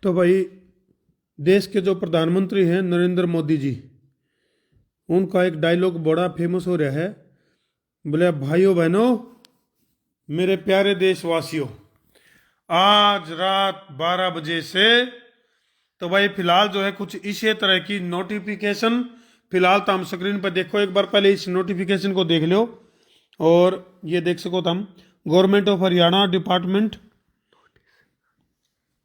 तो भाई देश के जो प्रधानमंत्री हैं नरेंद्र मोदी जी, उनका एक डायलॉग बड़ा फेमस हो रहा है। बोले भाइयों बहनों, मेरे प्यारे देशवासियों, आज रात 12 बजे से तो भाई फिलहाल जो है कुछ इसी तरह की नोटिफिकेशन फिलहाल तो हम स्क्रीन पर देखो एक बार, पहले इस नोटिफिकेशन को देख लो। और ये देख सको तुम, गवर्नमेंट ऑफ हरियाणा डिपार्टमेंट,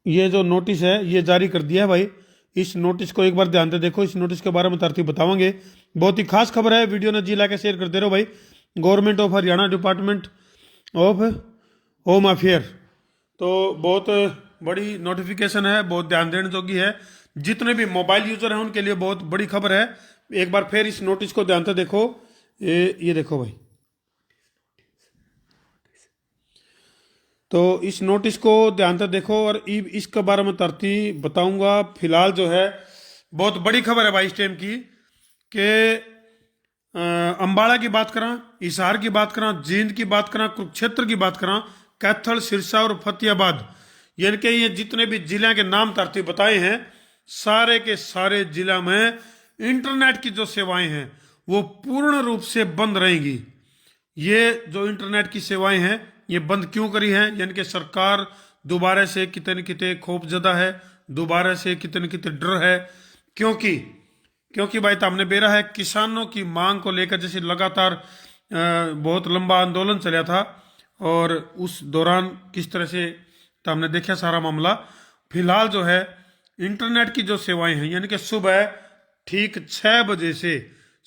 ये जो नोटिस है ये जारी कर दिया है भाई। इस नोटिस को एक बार ध्यान से देखो, इस नोटिस के बारे में तरतीब बतावांगे। बहुत ही खास खबर है, वीडियो ने जी ला के शेयर करते रहो भाई। Government of Haryana department of home affair, तो बहुत बड़ी नोटिफिकेशन है, बहुत ध्यान देने जोगी है। जितने भी मोबाइल यूजर हैं उनके लिए बहुत बड़ी खबर है। एक बार फिर इस नोटिस को ध्यान से देखो। ये देखो भाई, तो इस नोटिस को ध्यान से देखो और इसके बारे में तरतीब बताऊंगा। फिलहाल जो है बहुत बड़ी खबर है भाई इस टाइम की, कि अंबाला की बात करा, हिसार की बात करा, जींद की बात करा, कुरुक्षेत्र की बात करा, कैथल, सिरसा और फतेहाबाद, यानी कि ये जितने भी जिले के नाम तरतीब बताए हैं, सारे के सारे जिला में इंटरनेट की जो सेवाएं हैं वो पूर्ण रूप से बंद रहेंगी। ये जो इंटरनेट की सेवाएं हैं ये बंद क्यों करी हैं, यानी कि सरकार दोबारा से कितने न कितने खौफजदा है, दोबारा से कितने न कितने डर है। क्योंकि क्योंकि भाई हमने बेरा है किसानों की मांग को लेकर, जैसे लगातार बहुत लंबा आंदोलन चला था और उस दौरान किस तरह से हमने देखा सारा मामला। फिलहाल जो है इंटरनेट की जो सेवाएं हैं, यानी कि सुबह ठीक 6 बजे से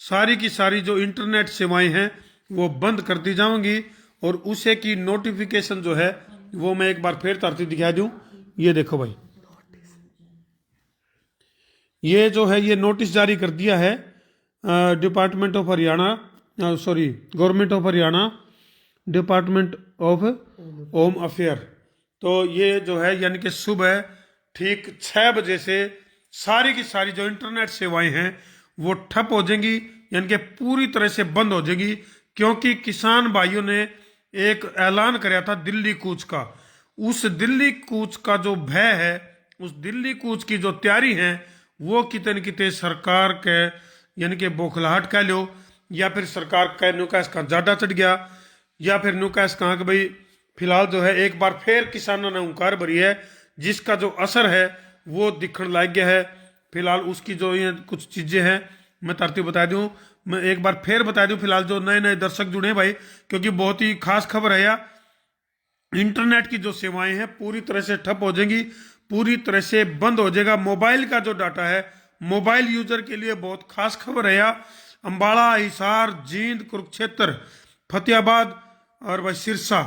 सारी की सारी जो इंटरनेट सेवाएं हैं वो बंद कर दी जाएंगी। और उसे की नोटिफिकेशन जो है वो मैं एक बार फिर तरतीब दिखा दूं। ये देखो भाई, ये जो है ये नोटिस जारी कर दिया है department of Haryana, sorry government of Haryana department of home affair. तो ये जो है यानी कि सुबह ठीक 6 बजे से सारी की सारी जो इंटरनेट सेवाएं हैं वो ठप हो जाएंगी, यानी कि पूरी तरह से बंद हो जाएगी। क्योंकि किसान भाइयों ने एक ऐलान कराया था दिल्ली कूच का। उस दिल्ली कूच का जो भय है, उस दिल्ली कूच की जो तैयारी है, वो कितने न कितने सरकार के यानी कि बौखलाहट कह लो, या फिर सरकार का नुका इसका जाडा चढ़ गया, या फिर नुका इसका कि भाई फिलहाल जो है एक बार फिर किसानों ने हुंकार भरी है, जिसका जो असर है वो दिखने लग गया है। फिलहाल उसकी जो ये कुछ चीजें हैं मैं तरतीब बता दूं, मैं एक बार फिर बता दूं। फिलहाल जो नए नए दर्शक जुड़े हैं भाई, क्योंकि बहुत ही खास खबर है यार, इंटरनेट की जो सेवाएं हैं पूरी तरह से ठप हो जाएंगी, पूरी तरह से बंद हो जाएगा। मोबाइल का जो डाटा है मोबाइल यूजर के लिए बहुत खास खबर है यार। अंबाला, हिसार, जींद, कुरुक्षेत्र, फतेहाबाद और वह सिरसा,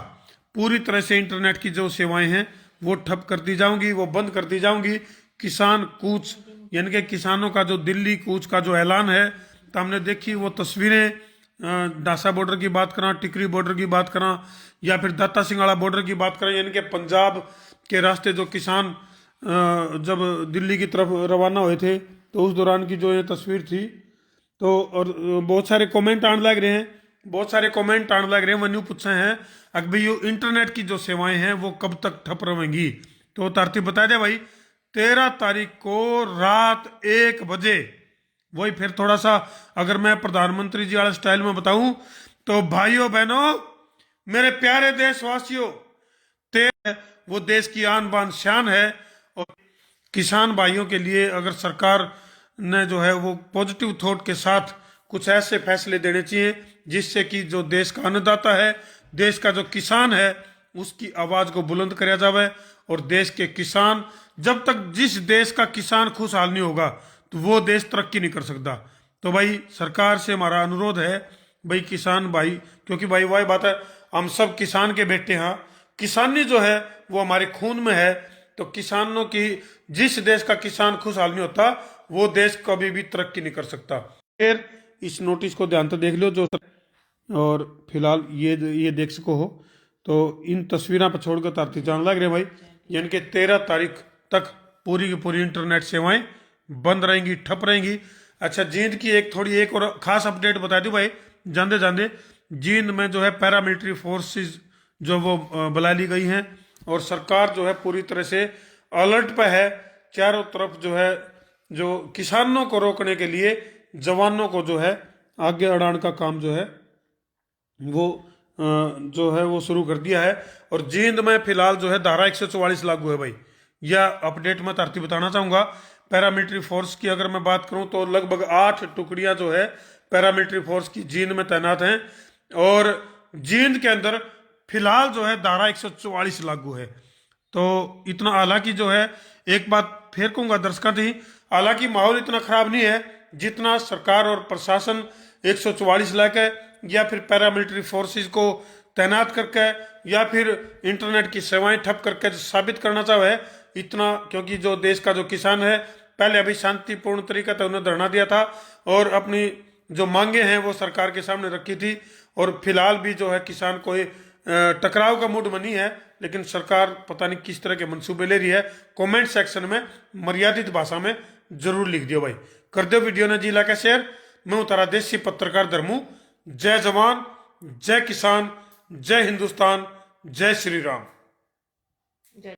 पूरी तरह से इंटरनेट की जो सेवाएं हैं वो ठप कर दी जाऊंगी, वो बंद कर दी जाऊंगी। किसान कूच, यानी कि किसानों का जो दिल्ली कूच का जो ऐलान है, तो हमने देखी वो तस्वीरें। डासा बॉर्डर की बात करा, टिकरी बॉर्डर की बात करा, या फिर दाता सिंगाड़ा बॉर्डर की बात करें, यानी कि पंजाब के रास्ते जो किसान जब दिल्ली की तरफ रवाना हुए थे तो उस दौरान की जो ये तस्वीर थी। तो और बहुत सारे कमेंट आने लग रहे हैं, बहुत सारे कमेंट आने लग रहे हैं। वन्यू पूछे हैं अगर भाई ये इंटरनेट की जो सेवाएं हैं वो कब तक ठप रहेंगी। तो तरतीब बता दे भाई, 13 तारीख को रात 1 बजे, वही फिर थोड़ा सा अगर मैं प्रधानमंत्री जी वाले स्टाइल में बताऊं तो भाइयों बहनों, मेरे प्यारे देशवासियों, वो देश की आन बान शान है। और किसान भाइयों के लिए अगर सरकार ने जो है वो पॉजिटिव थॉट के साथ कुछ ऐसे फैसले देने चाहिए जिससे कि जो देश का अन्नदाता है, देश का जो किसान है, उसकी आवाज को बुलंद कराया जाए। और देश के किसान, जब तक जिस देश का किसान खुशहाल नहीं होगा तो वो देश तरक्की नहीं कर सकता। तो भाई सरकार से हमारा अनुरोध है भाई, किसान भाई, क्योंकि भाई वही बात है, हम सब किसान के बेटे हैं, किसानी जो है वो हमारे खून में है। तो किसानों की, जिस देश का किसान खुशहाल नहीं होता वो देश कभी भी तरक्की नहीं कर सकता। फिर इस नोटिस को ध्यान से देख लो जो, और फिलहाल ये देख सको हो। तो इन तस्वीरों पर छोड़कर तारती जान लग रहे भाई, यानी कि 13 तारीख तक पूरी की पूरी इंटरनेट सेवाएं बंद रहेंगी, ठप रहेंगी। अच्छा, जींद की एक और खास अपडेट बता दूं भाई, जानते जानते जींद में जो है पैरामिलिट्री फोर्सेस जो वो बुला ली गई हैं और सरकार जो है पूरी तरह से अलर्ट पे है चारों तरफ जो है जो किसानों को रोकने के लिए जवानों को जो है आगे अड़ाने का काम जो है वो जो है वो शुरू कर दिया है। और जींद में फिलहाल जो है धारा 144 लागू है भाई। यह अपडेट मैं तरती बताना चाहूंगा। पैरामिलिट्री फोर्स की अगर मैं बात करूं तो लगभग 8 टुकड़ियां जो है पैरामिलिट्री फोर्स की जींद में तैनात हैं। और जींद के अंदर फिलहाल जो है धारा 144 लागू है। तो इतना, हालांकि जो है एक बात फिर कहूंगा दर्शकों थी, हालांकि माहौल इतना खराब नहीं है जितना सरकार और प्रशासन 144 लाके या फिर पैरामिलिट्री फोर्सेस को तैनात करके या फिर इंटरनेट की सेवाएं ठप करके साबित करना चाहे इतना। क्योंकि जो देश का जो किसान है पहले अभी शांतिपूर्ण तरीका से उन्हें धरना दिया था और अपनी जो मांगे हैं वो सरकार के सामने रखी थी। और फिलहाल भी जो है किसान कोई टकराव का मूड बनी है, लेकिन सरकार पता नहीं किस तरह के मंसूबे ले रही है। कमेंट सेक्शन में मर्यादित भाषा में जरूर लिख दियो भाई। कर दो वीडियो ने जिला का शेयर। मैं हूं तारा देसी पत्रकार धर्मू। जय जवान, जय किसान, जय हिंदुस्तान, जय श्री राम।